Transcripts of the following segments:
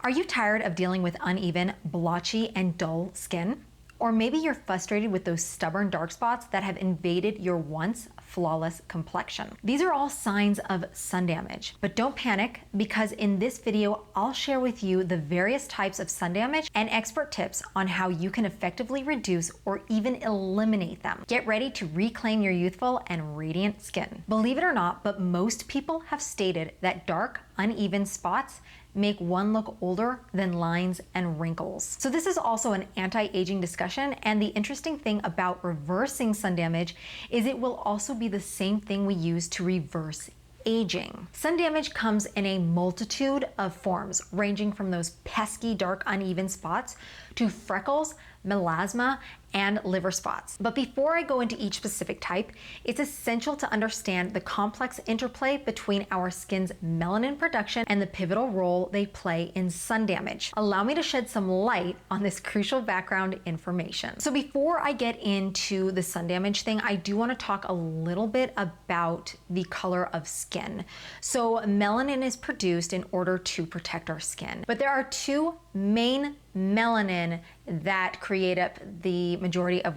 Are you tired of dealing with uneven, blotchy, and dull skin? Or maybe you're frustrated with those stubborn dark spots that have invaded your once flawless complexion. These are all signs of sun damage, but don't panic because in this video, I'll share with you the various types of sun damage and expert tips on how you can effectively reduce or even eliminate them. Get ready to reclaim your youthful and radiant skin. Believe it or not, but most people have stated that dark, uneven spots make one look older than lines and wrinkles. So this is also an anti-aging discussion, and the interesting thing about reversing sun damage is it will also be the same thing we use to reverse aging. Sun damage comes in a multitude of forms, ranging from those pesky dark uneven spots to freckles, melasma, and liver spots. But before I go into each specific type, it's essential to understand the complex interplay between our skin's melanin production and the pivotal role they play in sun damage. Allow me to shed some light on this crucial background information. So before I get into the sun damage thing, I do want to talk a little bit about the color of skin. So melanin is produced in order to protect our skin, but there are two main melanin that create up the majority of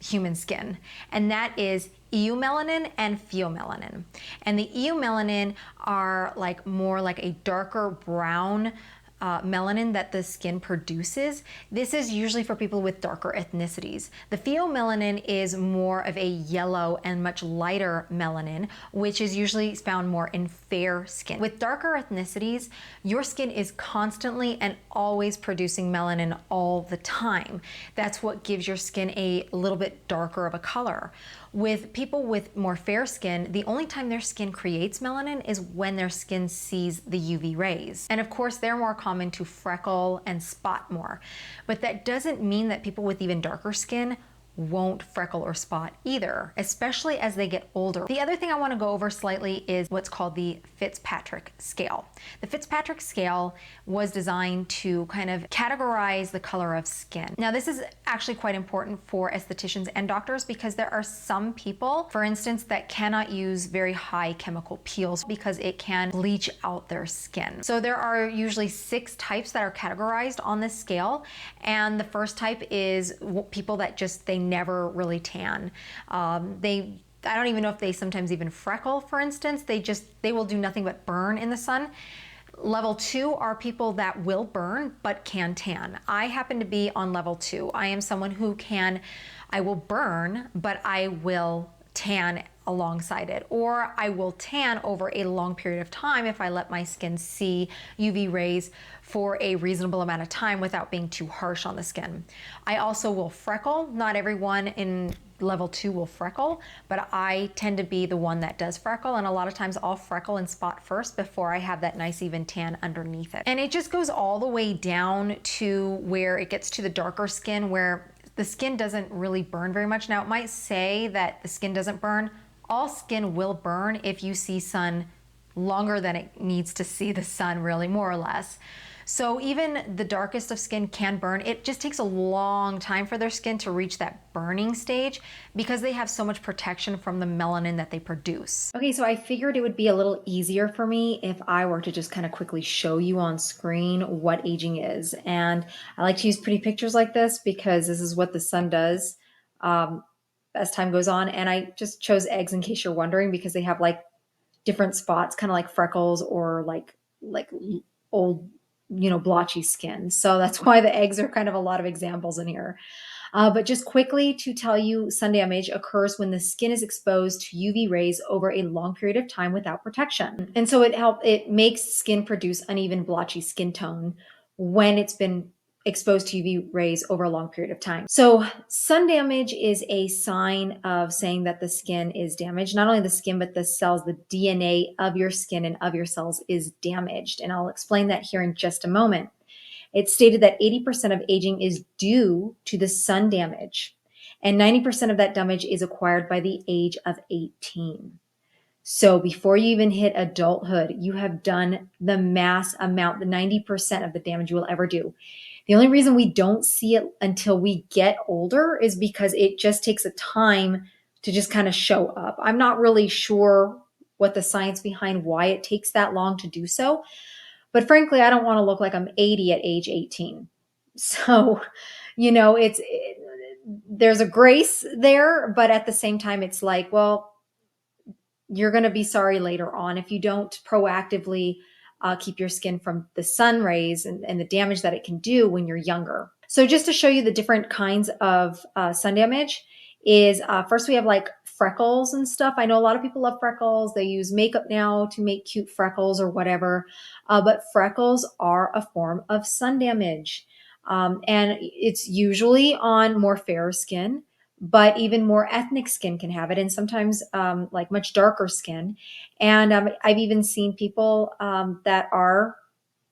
human skin, and that is eumelanin and pheomelanin. And the eumelanin are more like a darker brown melanin that the skin produces. This is usually for people with darker ethnicities. The pheomelanin is more of a yellow and much lighter melanin, which is usually found more in fair skin. With darker ethnicities, your skin is constantly and always producing melanin all the time. That's what gives your skin a little bit darker of a color. With people with more fair skin, the only time their skin creates melanin is when their skin sees the UV rays. And of course, they're more common to freckle and spot more. But that doesn't mean that people with even darker skin won't freckle or spot either, especially as they get older. The other thing I want to go over slightly is what's called the Fitzpatrick scale. The Fitzpatrick scale was designed to kind of categorize the color of skin. Now, this is actually quite important for estheticians and doctors because there are some people, for instance, that cannot use very high chemical peels because it can bleach out their skin. So there are usually 6 types that are categorized on this scale, and the first type is people that they never really tan. I don't even know if they sometimes even freckle, for instance. They will do nothing but burn in the sun. Level 2 are people that will burn but can tan. I happen to be on level 2. I am someone who I will burn, but I will tan alongside it, or I will tan over a long period of time if I let my skin see UV rays for a reasonable amount of time without being too harsh on the skin. I also will freckle. Not everyone in level 2 will freckle, but I tend to be the one that does freckle, and a lot of times I'll freckle and spot first before I have that nice even tan underneath it. And it just goes all the way down to where it gets to the darker skin where the skin doesn't really burn very much. Now, it might say that the skin doesn't burn. All skin will burn if you see sun longer than it needs to see the sun, really, more or less. So even the darkest of skin can burn. It just takes a long time for their skin to reach that burning stage because they have so much protection from the melanin that they produce. Okay, so I figured it would be a little easier for me if I were to just kind of quickly show you on screen what aging is. And I like to use pretty pictures like this because this is what the sun does as time goes on. And I just chose eggs in case you're wondering because they have different spots, kind of like freckles or like old blotchy skin. So that's why the eggs are kind of a lot of examples in here. But just quickly to tell you, sun damage occurs when the skin is exposed to UV rays over a long period of time without protection. And so it makes skin produce uneven, blotchy skin tone when it's been exposed to UV rays over a long period of time. So sun damage is a sign of saying that the skin is damaged. Not only the skin, but the cells, the DNA of your skin and of your cells is damaged. And I'll explain that here in just a moment. It's stated that 80% of aging is due to the sun damage, and 90% of that damage is acquired by the age of 18. So before you even hit adulthood, you have done the mass amount, the 90% of the damage you will ever do. The only reason we don't see it until we get older is because it just takes a time to just kind of show up. I'm not really sure what the science behind why it takes that long to do so, But frankly, I don't want to look like I'm 80 at age 18. So, you know, there's a grace there, but at the same time, it's like, well, you're going to be sorry later on if you don't proactively keep your skin from the sun rays and the damage that it can do when you're younger. So just to show you the different kinds of sun damage is first we have like freckles and stuff. I know a lot of people love freckles. They use makeup now to make cute freckles or whatever. But freckles are a form of sun damage. And it's usually on more fair skin, but even more ethnic skin can have it, and sometimes like much darker skin. And I've even seen people that are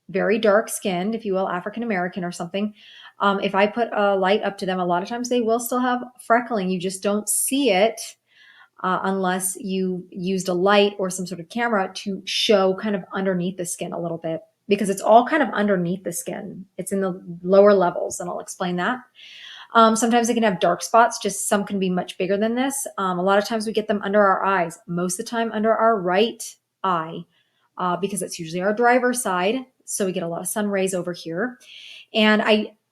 very dark skinned, if you will, African American or something. If I put a light up to them, a lot of times they will still have freckling. You just don't see it unless you used a light or some sort of camera to show kind of underneath the skin a little bit, because it's all kind of underneath the skin. It's in the lower levels, and I'll explain that. Sometimes they can have dark spots, just some can be much bigger than this. A lot of times we get them under our eyes, most of the time under our right eye, because it's usually our driver's side. So we get a lot of sun rays over here. And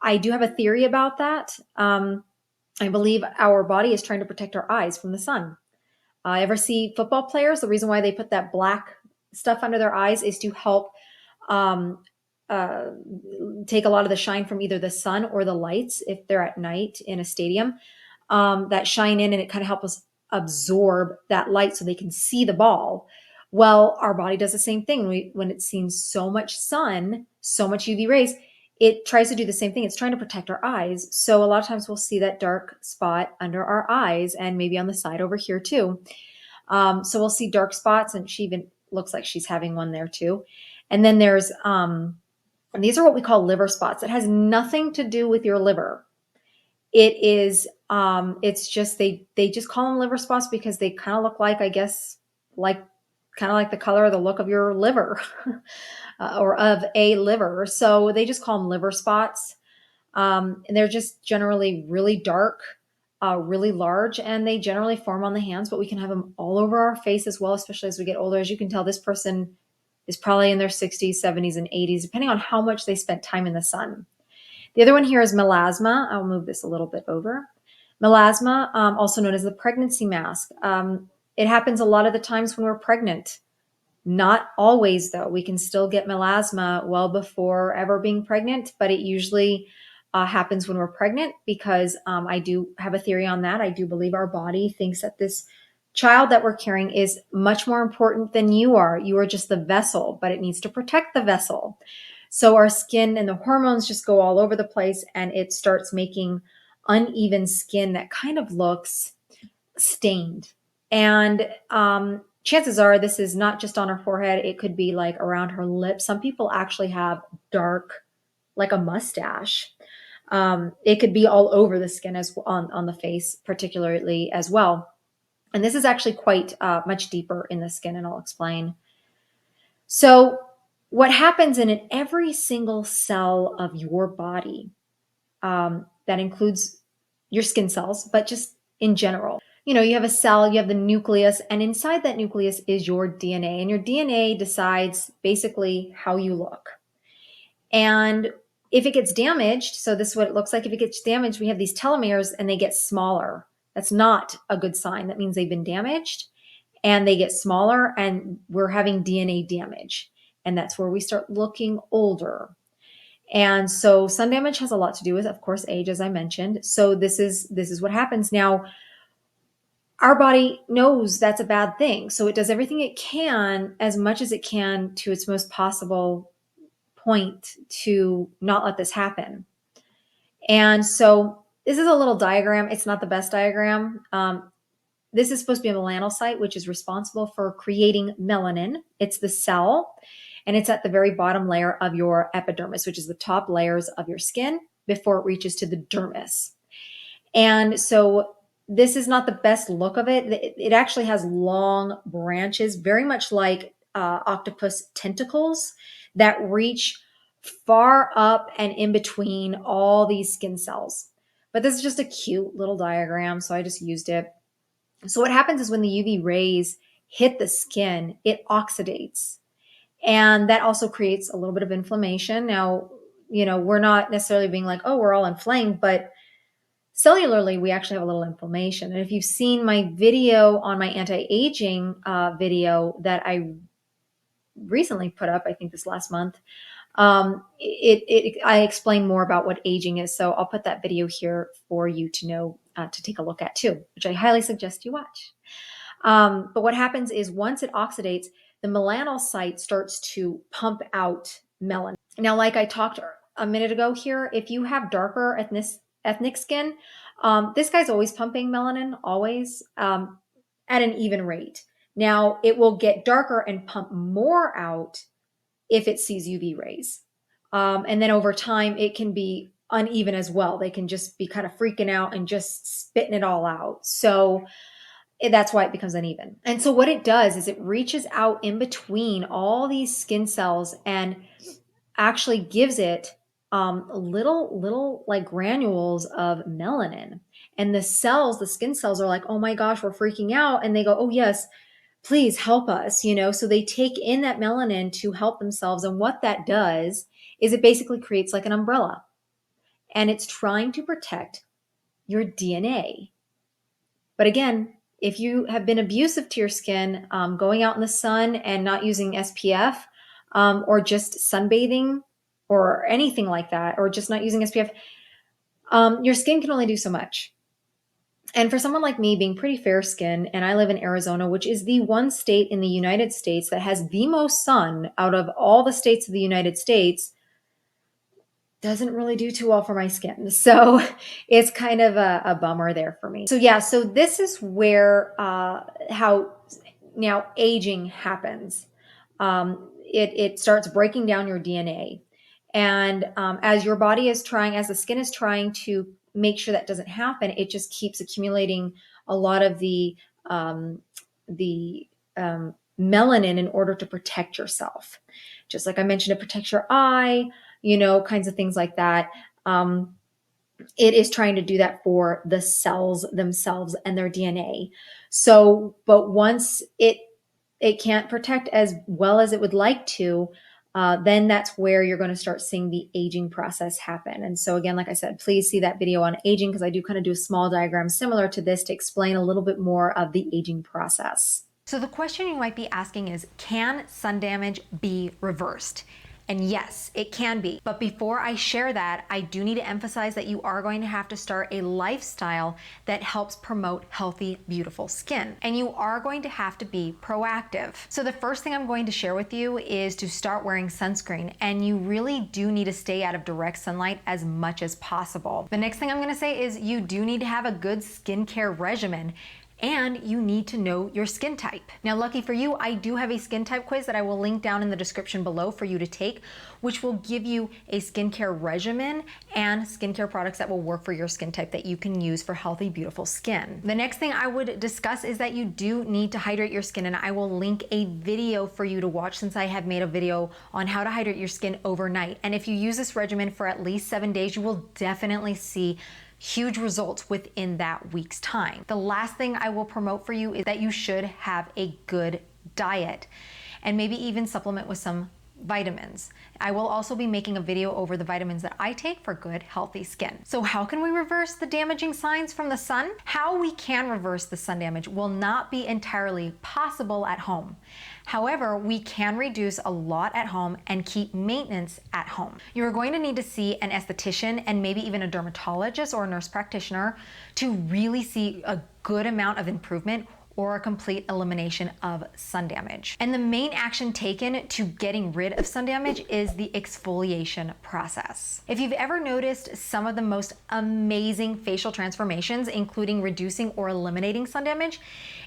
I do have a theory about that. I believe our body is trying to protect our eyes from the sun. Ever see football players? The reason why they put that black stuff under their eyes is to help um, uh, take a lot of the shine from either the sun or the lights if they're at night in a stadium, that shine in, and it kind of helps us absorb that light so they can see the ball. Well, our body does the same thing. When it's seen so much sun, so much UV rays, it tries to do the same thing. It's trying to protect our eyes. So a lot of times we'll see that dark spot under our eyes and maybe on the side over here too. So we'll see dark spots, and she even looks like she's having one there too. And then there's and these are what we call liver spots. It has nothing to do with your liver. It is it's just they just call them liver spots because they kind of look like, I guess, like kind of like the color or the look of your liver or of a liver. So they just call them liver spots. And they're just generally really dark, really large, and they generally form on the hands, but we can have them all over our face as well, especially as we get older. As you can tell, this person is probably in their 60s, 70s, and 80s, depending on how much they spent time in the sun. The other one here is melasma. I'll move this a little bit over. Melasma, also known as the pregnancy mask. It happens a lot of the times when we're pregnant. Not always, though. We can still get melasma well before ever being pregnant, but it usually happens when we're pregnant because I do have a theory on that. I do believe our body thinks that this child that we're carrying is much more important than you are. You are just the vessel, but it needs to protect the vessel. So our skin and the hormones just go all over the place, and it starts making uneven skin that kind of looks stained. And chances are this is not just on her forehead, it could be like around her lips. Some people actually have dark, like a mustache. It could be all over the skin as on the face, particularly as well. And this is actually quite much deeper in the skin, and I'll explain. So, what happens in every single cell of your body, that includes your skin cells, but just in general. You know, you have a cell, you have the nucleus, and inside that nucleus is your DNA. And your DNA decides basically how you look. And if it gets damaged, so this is what it looks like. If it gets damaged, we have these telomeres and they get smaller. That's not a good sign. That means they've been damaged and they get smaller, and we're having DNA damage. And that's where we start looking older. And so sun damage has a lot to do with, of course, age, as I mentioned. So this is what happens. Now, our body knows that's a bad thing. So it does everything it can, as much as it can, to its most possible point to not let this happen. And so this is a little diagram. It's not the best diagram. This is supposed to be a melanocyte, which is responsible for creating melanin. It's the cell, and it's at the very bottom layer of your epidermis, which is the top layers of your skin before it reaches to the dermis. And so this is not the best look of it. It actually has long branches, very much like octopus tentacles that reach far up and in between all these skin cells. But this is just a cute little diagram, so I just used it. So what happens is when the UV rays hit the skin, it oxidates. And that also creates a little bit of inflammation. Now, we're not necessarily being like, oh, we're all inflamed, but cellularly, we actually have a little inflammation. And if you've seen my video on my anti-aging video that I recently put up, I think this last month, I explain more about what aging is. So I'll put that video here for you to know, to take a look at too, which I highly suggest you watch. But what happens is once it oxidates, the melanocyte starts to pump out melanin. Now, like I talked a minute ago here, if you have darker ethnic skin, this guy's always pumping melanin, always, at an even rate. Now, it will get darker and pump more out if it sees UV rays. And then over time, it can be uneven as well. They can just be kind of freaking out and just spitting it all out. So that's why it becomes uneven. And so what it does is it reaches out in between all these skin cells and actually gives it little like granules of melanin. And the skin cells are like, oh my gosh, we're freaking out. And they go, oh yes, please help us, so they take in that melanin to help themselves. And what that does is it basically creates like an umbrella, and it's trying to protect your DNA. But again, if you have been abusive to your skin, going out in the sun and not using SPF, or just sunbathing or anything like that, or just not using SPF, your skin can only do so much. And for someone like me, being pretty fair skinned, and I live in Arizona, which is the one state in the United States that has the most sun out of all the states of the United States, doesn't really do too well for my skin. So it's kind of a bummer there for me. So yeah, so this is where how now aging happens. It starts breaking down your DNA. And as your body is trying, as the skin is trying to make sure that doesn't happen, it just keeps accumulating a lot of the melanin in order to protect yourself. Just like I mentioned, to protect your eye, kinds of things like that. It is trying to do that for the cells themselves and their DNA. So, but once it can't protect as well as it would like to, then that's where you're going to start seeing the aging process happen. And so again, like I said, please see that video on aging, because I do kind of do a small diagram similar to this to explain a little bit more of the aging process. So the question you might be asking is, can sun damage be reversed? And yes, it can be. But before I share that, I do need to emphasize that you are going to have to start a lifestyle that helps promote healthy, beautiful skin. And you are going to have to be proactive. So the first thing I'm going to share with you is to start wearing sunscreen. And you really do need to stay out of direct sunlight as much as possible. The next thing I'm going to say is you do need to have a good skincare regimen. And you need to know your skin type. Now, lucky for you, I do have a skin type quiz that I will link down in the description below for you to take, which will give you a skincare regimen and skincare products that will work for your skin type that you can use for healthy, beautiful skin. The next thing I would discuss is that you do need to hydrate your skin, and I will link a video for you to watch, since I have made a video on how to hydrate your skin overnight. And if you use this regimen for at least 7 days, you will definitely see huge results within that week's time. The last thing I will promote for you is that you should have a good diet, and maybe even supplement with some vitamins. I will also be making a video over the vitamins that I take for good, healthy skin. So how can we reverse the damaging signs from the sun? How we can reverse the sun damage will not be entirely possible at home. However, we can reduce a lot at home and keep maintenance at home. You're going to need to see an esthetician and maybe even a dermatologist or a nurse practitioner to really see a good amount of improvement or a complete elimination of sun damage. And the main action taken to getting rid of sun damage is the exfoliation process. If you've ever noticed some of the most amazing facial transformations, including reducing or eliminating sun damage,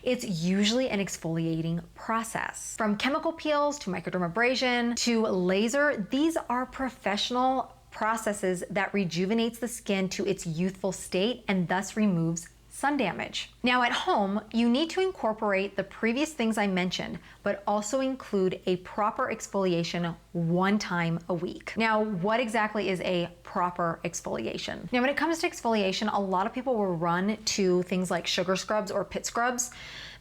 it's usually an exfoliating process. From chemical peels to microdermabrasion to laser, these are professional processes that rejuvenates the skin to its youthful state and thus removes sun damage. Now at home, you need to incorporate the previous things I mentioned, but also include a proper exfoliation 1 time a week. Now, what exactly is a proper exfoliation. Now, when it comes to exfoliation, a lot of people will run to things like sugar scrubs or pit scrubs,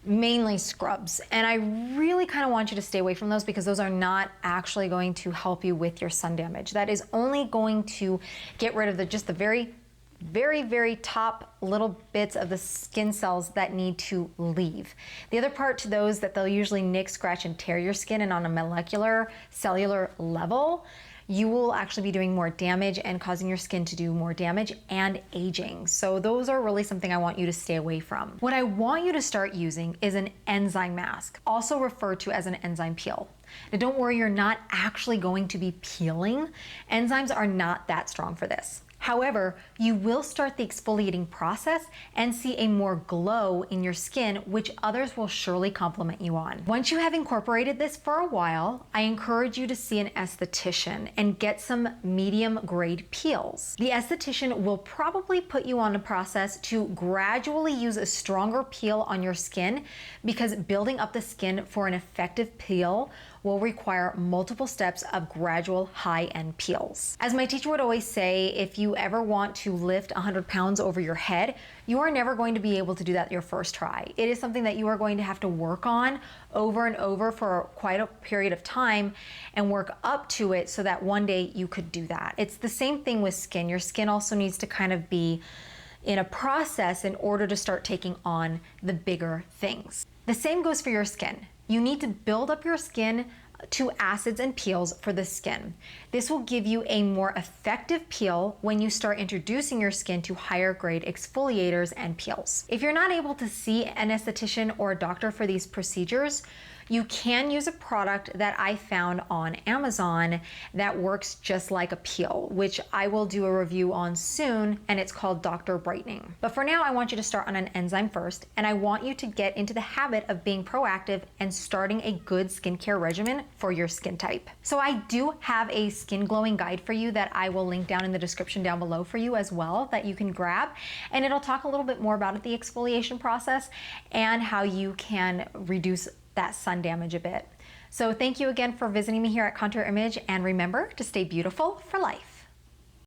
mainly scrubs. And I really kind of want you to stay away from those because those are not actually going to help you with your sun damage. That is only going to get rid of just the very top little bits of the skin cells that need to leave. The other part to those that they'll usually nick, scratch, and tear your skin, and on a molecular, cellular level, you will actually be doing more damage and causing your skin to do more damage and aging. So those are really something I want you to stay away from. What I want you to start using is an enzyme mask, also referred to as an enzyme peel. Now don't worry, you're not actually going to be peeling. Enzymes are not that strong for this. However, you will start the exfoliating process and see a more glow in your skin, which others will surely compliment you on. Once you have incorporated this for a while, I encourage you to see an esthetician and get some medium grade peels. The esthetician will probably put you on a process to gradually use a stronger peel on your skin, because building up the skin for an effective peel will require multiple steps of gradual high-end peels. As my teacher would always say, if you ever want to lift 100 pounds over your head, you are never going to be able to do that your first try. It is something that you are going to have to work on over and over for quite a period of time and work up to it so that one day you could do that. It's the same thing with skin. Your skin also needs to kind of be in a process in order to start taking on the bigger things. The same goes for your skin. You need to build up your skin to acids and peels for the skin. This will give you a more effective peel when you start introducing your skin to higher grade exfoliators and peels. If you're not able to see an esthetician or a doctor for these procedures, you can use a product that I found on Amazon that works just like a peel, which I will do a review on soon, and it's called Dr. Brightening. But for now, I want you to start on an enzyme first, and I want you to get into the habit of being proactive and starting a good skincare regimen for your skin type. So I do have a skin glowing guide for you that I will link down in the description down below for you as well, that you can grab, and it'll talk a little bit more about the exfoliation process and how you can reduce that sun damage a bit. So thank you again for visiting me here at Contour Image, and remember to stay beautiful for life.